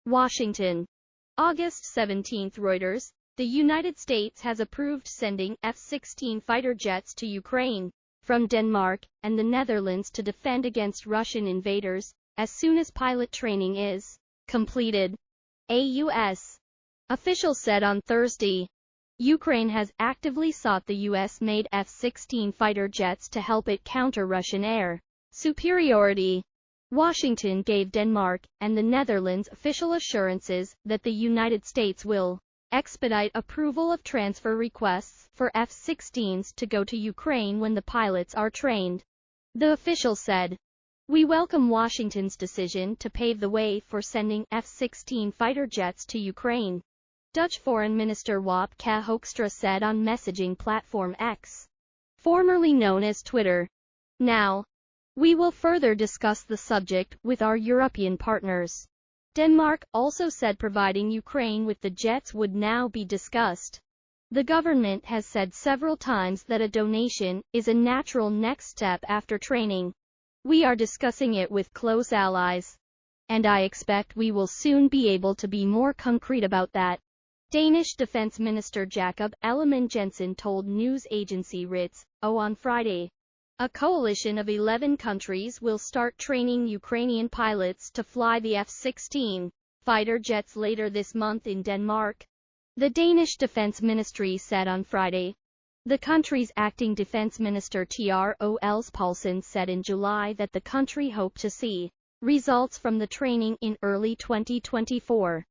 Washington. August 17. Reuters. The United States has approved sending F-16 fighter jets to Ukraine from Denmark and the Netherlands to defend against Russian invaders as soon as pilot training is completed. A U.S. official said on Thursday. Ukraine has actively sought the U.S.-made F-16 fighter jets to help it counter Russian air superiority. Washington gave Denmark and the Netherlands official assurances that the United States will expedite approval of transfer requests for F-16s to go to Ukraine when the pilots are trained. The official said, "We welcome Washington's decision to pave the way for sending F-16 fighter jets to Ukraine," Dutch Foreign Minister Wop Ke Hoekstra said on messaging platform X, formerly known as Twitter. "Now, we will further discuss the subject with our European partners." Denmark also said providing Ukraine with the jets would now be discussed. The government has said several times that a donation is a natural next step after training. "We are discussing it with close allies, and I expect we will soon be able to be more concrete about that," Danish Defense Minister Jakob Ellemann-Jensen told news agency RITS on Friday. A coalition of 11 countries will start training Ukrainian pilots to fly the F-16 fighter jets later this month in Denmark, the Danish Defense Ministry said on Friday. The country's acting defense minister Troels Poulsen said in July that the country hoped to see results from the training in early 2024.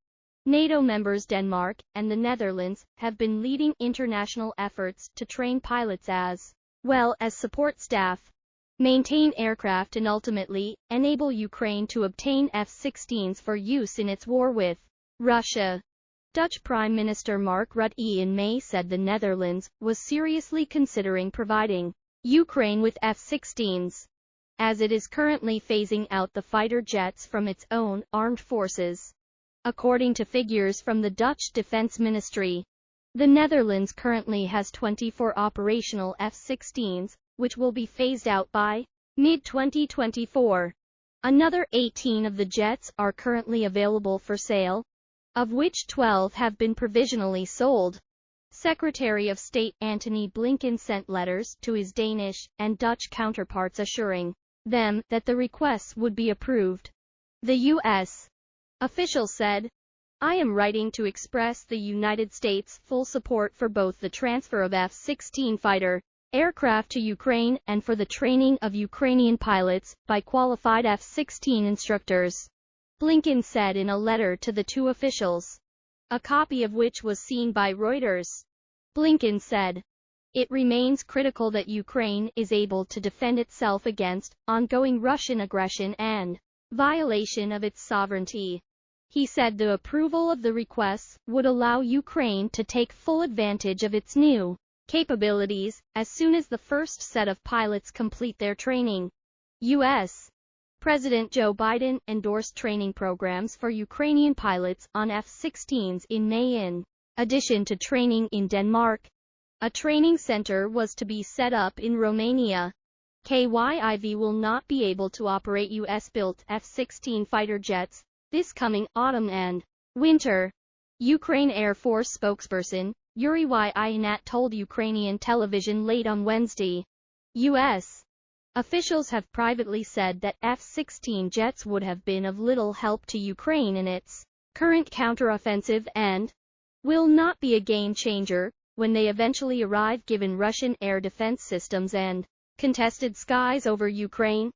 NATO members Denmark and the Netherlands have been leading international efforts to train pilots as well as support staff, maintain aircraft and ultimately enable Ukraine to obtain F-16s for use in its war with Russia. Dutch Prime Minister Mark Rutte in May said the Netherlands was seriously considering providing Ukraine with F-16s, as it is currently phasing out the fighter jets from its own armed forces. According to figures from the Dutch Defense Ministry, the Netherlands currently has 24 operational F-16s, which will be phased out by mid-2024. Another 18 of the jets are currently available for sale, of which 12 have been provisionally sold. Secretary of State Antony Blinken sent letters to his Danish and Dutch counterparts assuring them that the requests would be approved. The U.S. official said, "I am writing to express the United States' full support for both the transfer of F-16 fighter aircraft to Ukraine and for the training of Ukrainian pilots by qualified F-16 instructors," Blinken said in a letter to the two officials, a copy of which was seen by Reuters. Blinken said, "It remains critical that Ukraine is able to defend itself against ongoing Russian aggression and violation of its sovereignty." He said the approval of the requests would allow Ukraine to take full advantage of its new capabilities as soon as the first set of pilots complete their training. U.S. President Joe Biden endorsed training programs for Ukrainian pilots on F-16s in May in addition to training in Denmark. A training center was to be set up in Romania. KYIV will not be able to operate U.S.-built F-16 fighter jets this coming autumn and winter. Ukraine Air Force spokesperson Yuri Ihnat told Ukrainian television late on Wednesday. U.S. officials have privately said that F-16 jets would have been of little help to Ukraine in its current counteroffensive and will not be a game changer when they eventually arrive given Russian air defense systems and contested skies over Ukraine.